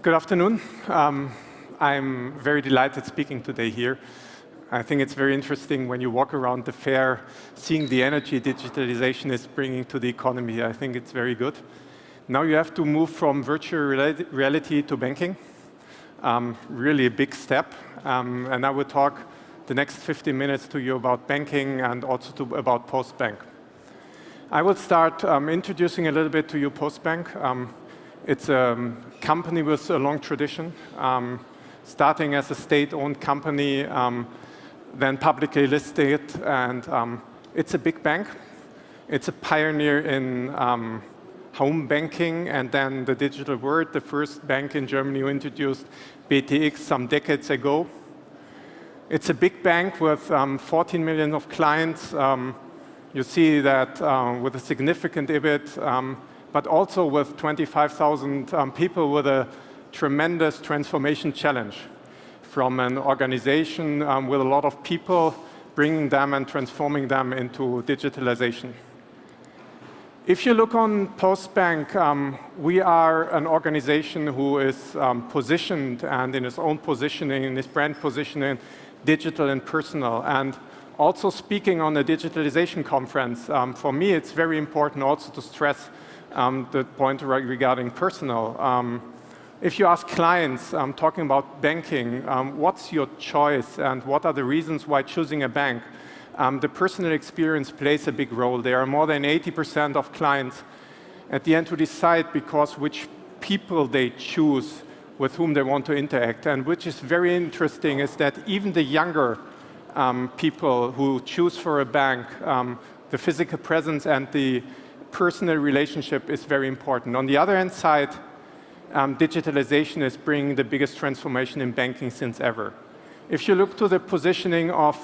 Good afternoon. I'm very delighted speaking today here. I think it's very interesting when you walk around the fair, seeing the energy digitalization is bringing to the economy. I think it's very good. Now you have to move from virtual reality to banking. Really a big step. And I will talk the next 15 minutes to you about banking and also about Postbank. I will start introducing a little bit to you Postbank. It's a company with a long tradition, starting as a state-owned company, then publicly listed, and it's a big bank. It's a pioneer in home banking and then the digital world, the first bank in Germany who introduced BTX some decades ago. It's a big bank with 14 million of clients. You see that with a significant EBIT, but also with 25,000 people with a tremendous transformation challenge from an organization with a lot of people, bringing them and transforming them into digitalization. If you look on Postbank, we are an organization who is positioned and in its own positioning, in its brand positioning, digital and personal. And also speaking on the digitalization conference, for me it's very important also to stress the point regarding personal. If you ask clients talking about banking, what's your choice and what are the reasons why choosing a bank? The personal experience plays a big role. There are more than 80% of clients at the end who decide because which people they choose with whom they want to interact. And which is very interesting is that even the younger people who choose for a bank, the physical presence and the personal relationship is very important. On the other hand side, digitalization is bringing the biggest transformation in banking since ever. If you look to the positioning of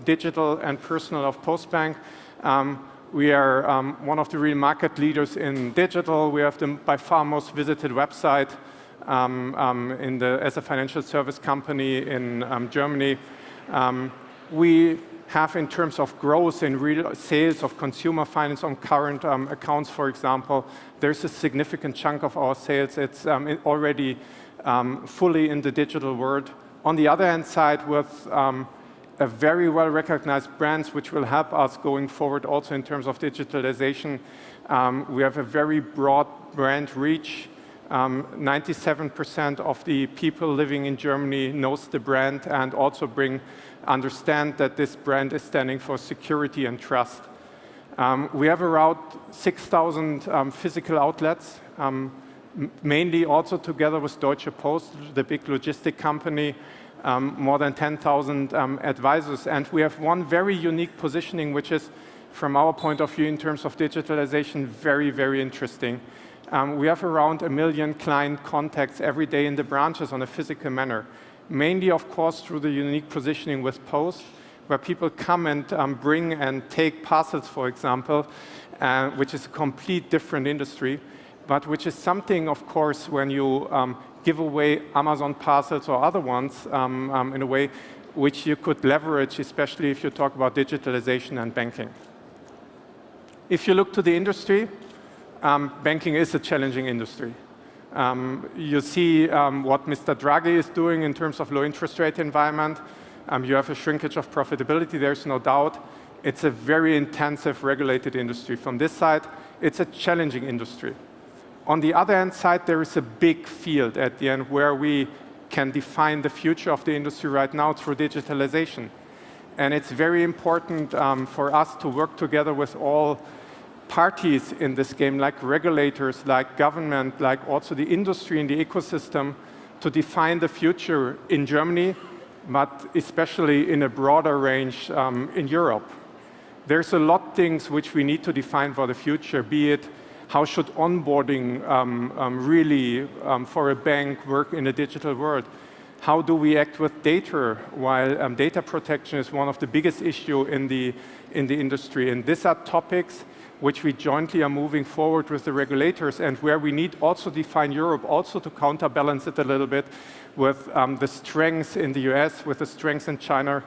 digital and personal of Postbank, we are one of the real market leaders in digital. We have the by far most visited website as a financial service company in Germany. We have in terms of growth in real sales of consumer finance on current accounts, for example, there's a significant chunk of our sales. It's already fully in the digital world. On the other hand side, with a very well-recognized brands which will help us going forward also in terms of digitalization. We have a very broad brand reach. 97% of the people living in Germany knows the brand and also understand that this brand is standing for security and trust. We have around 6,000 physical outlets, mainly also together with Deutsche Post, the big logistic company, more than 10,000 advisors. And we have one very unique positioning, which is, from our point of view in terms of digitalization, very, very interesting. We have around 1 million client contacts every day in the branches on a physical manner. Mainly, of course, through the unique positioning with Post, where people come and bring and take parcels, for example, which is a complete different industry, but which is something, of course, when you give away Amazon parcels or other ones in a way which you could leverage, especially if you talk about digitalization and banking. If you look to the industry, banking is a challenging industry. You see what Mr. Draghi is doing in terms of low interest rate environment. You have a shrinkage of profitability, there's no doubt. It's a very intensive regulated industry. From this side, it's a challenging industry. On the other hand side, there is a big field at the end where we can define the future of the industry right now through digitalization. And it's very important for us to work together with all parties in this game, like regulators, like government, like also the industry and the ecosystem, to define the future in Germany, but especially in a broader range in Europe. There's a lot of things which we need to define for the future, be it how should onboarding really for a bank work in a digital world? How do we act with data while data protection is one of the biggest issues in the industry? And these are topics which we jointly are moving forward with the regulators and where we need also define Europe also to counterbalance it a little bit with the strengths in the US, with the strengths in China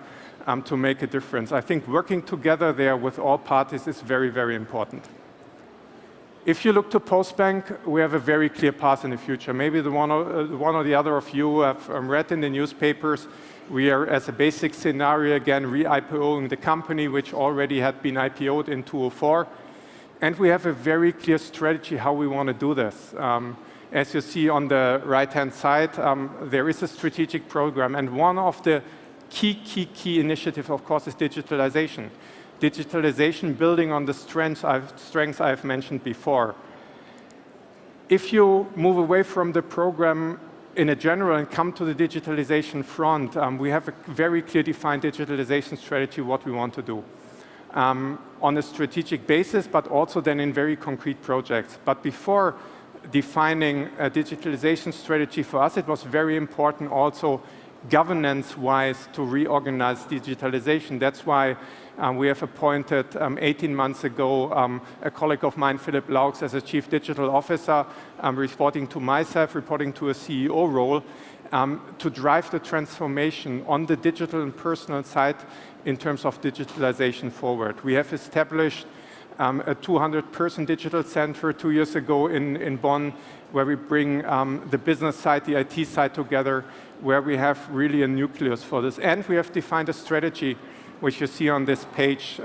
to make a difference. I think working together there with all parties is very, very important. If you look to Postbank, we have a very clear path in the future. Maybe the one or the other of you have read in the newspapers, we are, as a basic scenario, again, re-IPOing the company, which already had been IPO'd in 2004. And we have a very clear strategy how we want to do this. As you see on the right-hand side, there is a strategic program. And one of the key initiatives, of course, is digitalization. Digitalization building on the strengths I've mentioned before. If you move away from the program in a general and come to the digitalization front, we have a very clear defined digitalization strategy, what we want to do. On a strategic basis, but also then in very concrete projects. But before defining a digitalization strategy for us, it was very important also governance-wise to reorganize digitalization. That's why we have appointed 18 months ago a colleague of mine, Philip Laux, as a Chief Digital Officer, reporting to myself, reporting to a CEO role, to drive the transformation on the digital and personal side in terms of digitalization forward. We have established a 200-person digital center 2 years ago in Bonn, where we bring the business side, the IT side together, where we have really a nucleus for this. And we have defined a strategy, which you see on this page,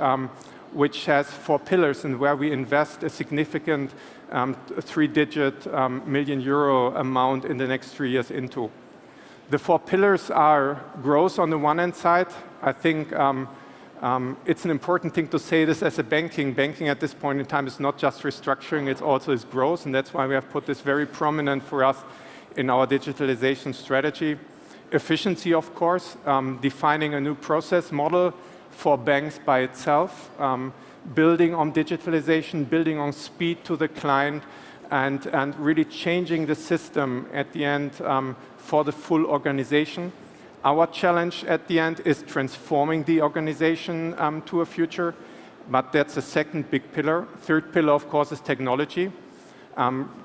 which has 4 pillars and where we invest a significant 3-digit million euro amount in the next 3 years into. The 4 pillars are growth on the one hand side. I think it's an important thing to say this as a banking. Banking at this point in time is not just restructuring, it also is growth, and that's why we have put this very prominent for us in our digitalization strategy. Efficiency, of course, defining a new process model for banks by itself, building on digitalization, building on speed to the client, and really changing the system at the end for the full organization. Our challenge at the end is transforming the organization to a future, but that's the second big pillar. Third pillar, of course, is technology.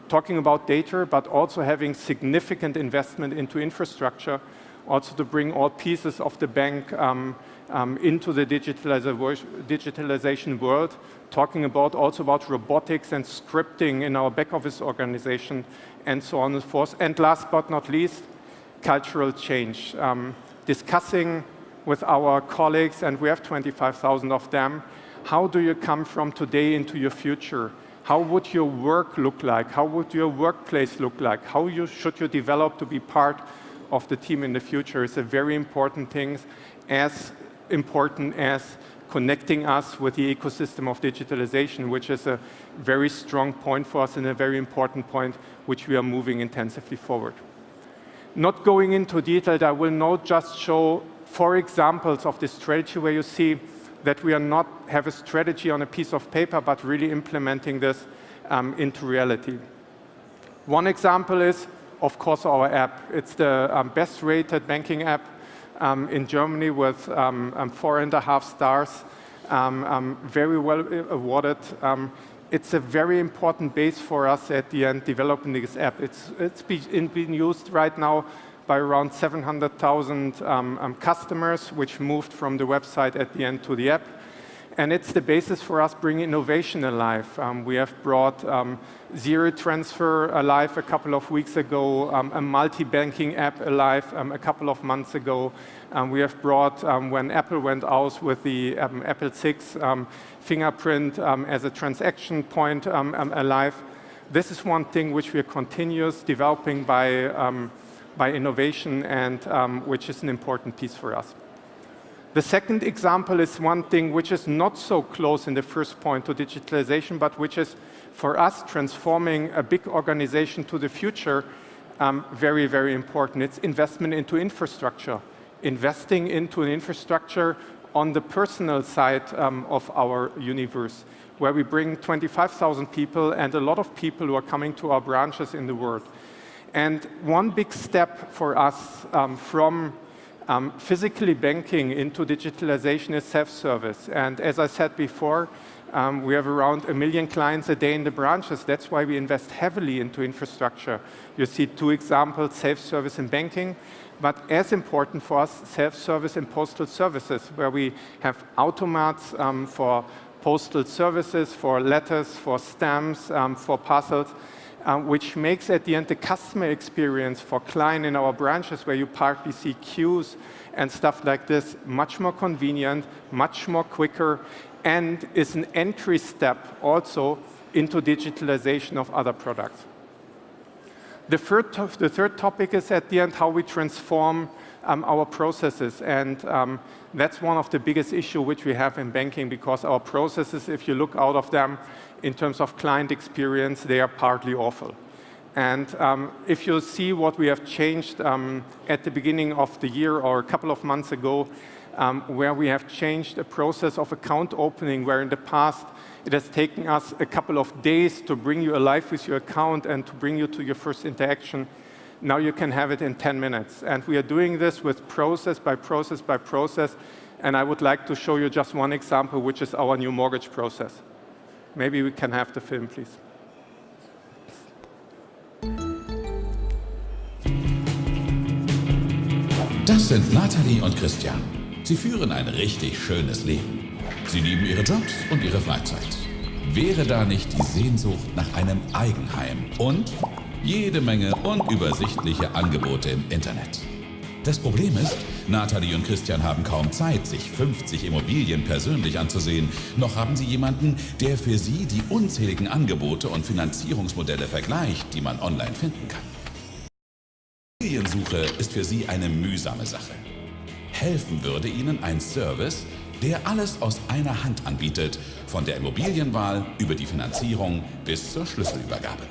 Talking about data, but also having significant investment into infrastructure, also to bring all pieces of the bank into the digitalization world. Talking also about robotics and scripting in our back office organization, and so on and so forth. And last but not least, cultural change. Discussing with our colleagues, and we have 25,000 of them, how do you come from today into your future? How would your work look like? How would your workplace look like? How should you develop to be part of the team in the future? It's a very important thing, as important as connecting us with the ecosystem of digitalization, which is a very strong point for us and a very important point which we are moving intensively forward. Not going into detail, I will now just show 4 examples of this strategy where you see that we are not have a strategy on a piece of paper, but really implementing this into reality. One example is, of course, our app. It's the best rated banking app in Germany with 4.5 stars, very well awarded. It's a very important base for us at the end developing this app. It's being used right now by around 700,000 customers, which moved from the website at the end to the app. And it's the basis for us bringing innovation alive. We have brought zero transfer alive a couple of weeks ago, a multi-banking app alive a couple of months ago. We have brought, when Apple went out with the Apple 6 fingerprint as a transaction point alive. This is one thing which we are continuous developing by innovation, and which is an important piece for us. The second example is one thing which is not so close in the first point to digitalization, but which is for us transforming a big organization to the future, very, very important. It's investment into infrastructure. Investing into an infrastructure on the personal side of our universe, where we bring 25,000 people and a lot of people who are coming to our branches in the world. And one big step for us from physically banking into digitalization is self-service. And as I said before, we have around 1 million clients a day in the branches. That's why we invest heavily into infrastructure. You see 2 examples, self-service in banking, but as important for us, self-service in postal services, where we have automats for postal services, for letters, for stamps, for parcels, which makes at the end the customer experience for client in our branches where you partly see queues and stuff like this much more convenient, much more quicker, and is an entry step also into digitalization of other products. The third topic is at the end how we transform our processes, and that's one of the biggest issues which we have in banking, because our processes, if you look out of them in terms of client experience, they are partly awful. And if you see what we have changed at the beginning of the year or a couple of months ago, where we have changed a process of account opening, where in the past it has taken us a couple of days to bring you alive with your account and to bring you to your first interaction. Now you can have it in 10 minutes. And we are doing this with process by process by process. And I would like to show you just one example, which is our new mortgage process. Maybe we can have the film, please. Das sind Nathalie und Christian. Sie führen ein richtig schönes Leben. Sie lieben ihre Jobs und ihre Freizeit. Wäre da nicht die Sehnsucht nach einem Eigenheim und jede Menge unübersichtliche Angebote im Internet? Das Problem ist, Nathalie und Christian haben kaum Zeit, sich 50 Immobilien persönlich anzusehen. Noch haben sie jemanden, der für sie die unzähligen Angebote und Finanzierungsmodelle vergleicht, die man online finden kann. Immobiliensuche ist für sie eine mühsame Sache. Helfen würde ihnen ein Service, der alles aus einer Hand anbietet, von der Immobilienwahl über die Finanzierung bis zur Schlüsselübergabe.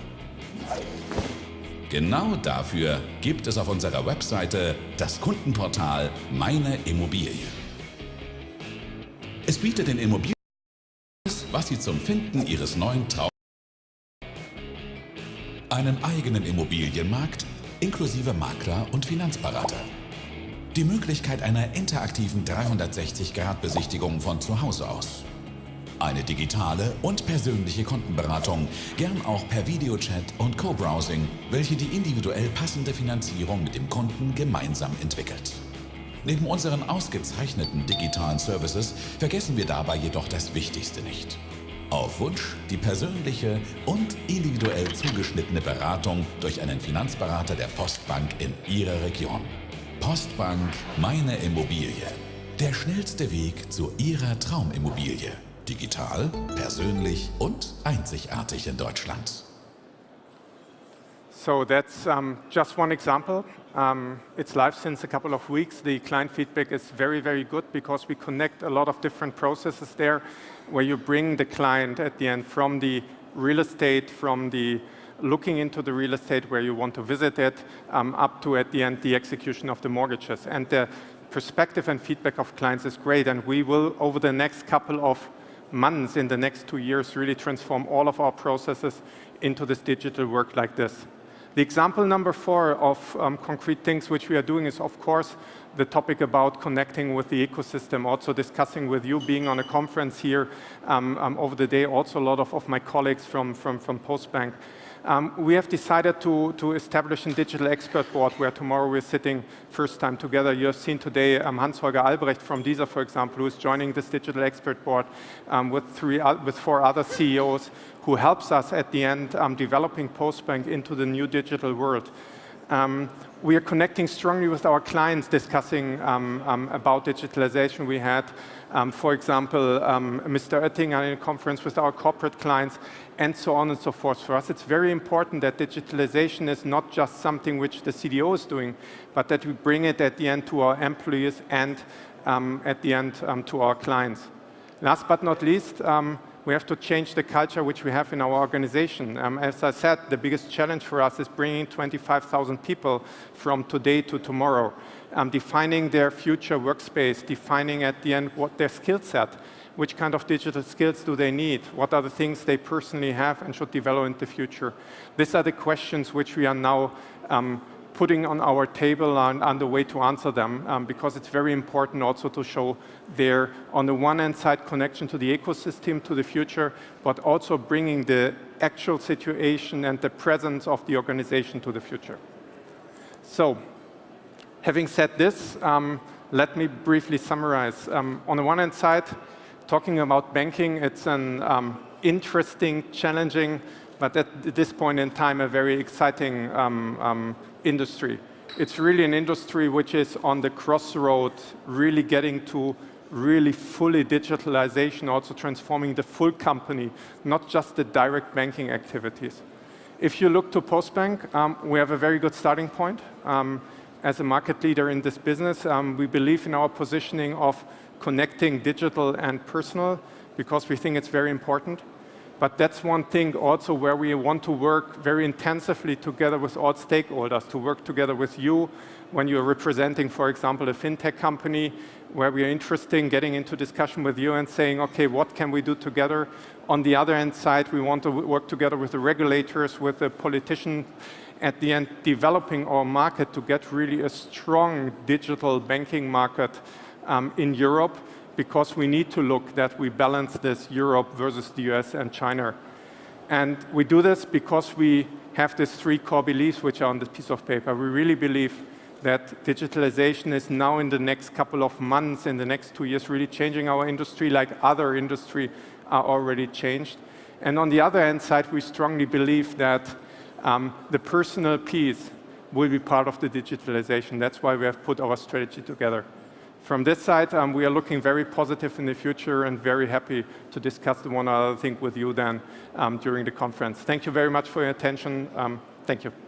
Genau dafür gibt es auf unserer Webseite das Kundenportal Meine Immobilie. Es bietet den Immobilien alles, was sie zum Finden ihres neuen Traums, einen eigenen Immobilienmarkt inklusive Makler und Finanzberater. Die Möglichkeit einer interaktiven 360-Grad-Besichtigung von zu Hause aus. Eine digitale und persönliche Kundenberatung, gern auch per Videochat und Co-Browsing, welche die individuell passende Finanzierung mit dem Kunden gemeinsam entwickelt. Neben unseren ausgezeichneten digitalen Services vergessen wir dabei jedoch das Wichtigste nicht. Auf Wunsch die persönliche und individuell zugeschnittene Beratung durch einen Finanzberater der Postbank in Ihrer Region. Postbank Meine Immobilie. Der schnellste Weg zu Ihrer Traumimmobilie. Digital, persönlich und einzigartig in Deutschland. So that's just one example. It's live since a couple of weeks. The client feedback is very, very good because we connect a lot of different processes there where you bring the client at the end from the real estate, from the looking into the real estate where you want to visit it, up to at the end the execution of the mortgages. And the perspective and feedback of clients is great, and we will over the next couple of months, in the next 2 years, really transform all of our processes into this digital work like this. The example number 4 of concrete things which we are doing is, of course, the topic about connecting with the ecosystem, also discussing with you, being on a conference here over the day, also a lot of my colleagues from Postbank. We have decided to establish a digital expert board where tomorrow we're sitting first time together. You have seen today Hans-Holger Albrecht from DISA, for example, who is joining this digital expert board with 4 other CEOs who helps us at the end developing Postbank into the new digital world. We are connecting strongly with our clients, discussing about digitalization. We had, for example, Mr. Oettinger in a conference with our corporate clients, and so on and so forth. For us, it's very important that digitalization is not just something which the CDO is doing, but that we bring it at the end to our employees and at the end to our clients. Last but not least, we have to change the culture which we have in our organization. As I said, the biggest challenge for us is bringing 25,000 people from today to tomorrow, defining their future workspace, defining at the end what their skill set, which kind of digital skills do they need, what are the things they personally have and should develop in the future. These are the questions which we are now putting on our table and on the way to answer them, because it's very important also to show their, on the one hand side, connection to the ecosystem, to the future, but also bringing the actual situation and the presence of the organization to the future. So, having said this, let me briefly summarize. On the one hand side, talking about banking, it's an interesting, challenging, but at this point in time, a very exciting industry. It's really an industry which is on the crossroad, really getting to really fully digitalization, also transforming the full company, not just the direct banking activities. If you look to Postbank, we have a very good starting point. As a market leader in this business, we believe in our positioning of connecting digital and personal because we think it's very important. But that's one thing also where we want to work very intensively together with all stakeholders, to work together with you when you're representing, for example, a fintech company, where we are interested in getting into discussion with you and saying, okay, what can we do together? On the other hand side, we want to work together with the regulators, with the politicians, at the end, developing our market to get really a strong digital banking market in Europe, because we need to look that we balance this Europe versus the US and China. And we do this because we have these 3 core beliefs which are on this piece of paper. We really believe that digitalization is now in the next couple of months, in the next 2 years, really changing our industry like other industry are already changed. And on the other hand side, we strongly believe that the personal piece will be part of the digitalization. That's why we have put our strategy together. From this side, we are looking very positive in the future and very happy to discuss the one other thing with you then during the conference. Thank you very much for your attention. Thank you.